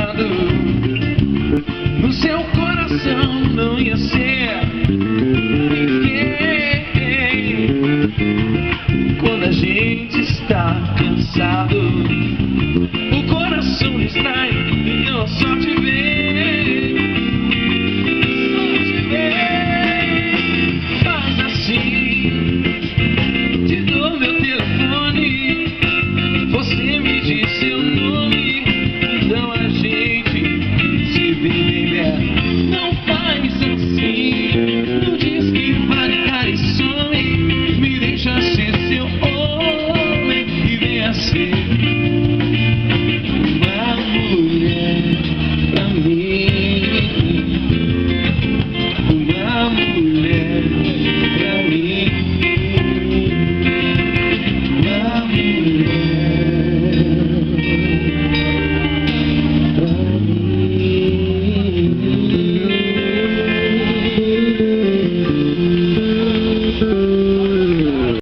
cansado. No seu coração não ia ser ninguém. Quando a gente está cansado, o coração distrai, então a sorte vem. Sorte vem. Faz assim, te dou meu telefone, você me diz seu nome, então a gente se vê, baby. Não faz assim, não diz que vai ligar e some, me deixa ser seu homem e vem assim.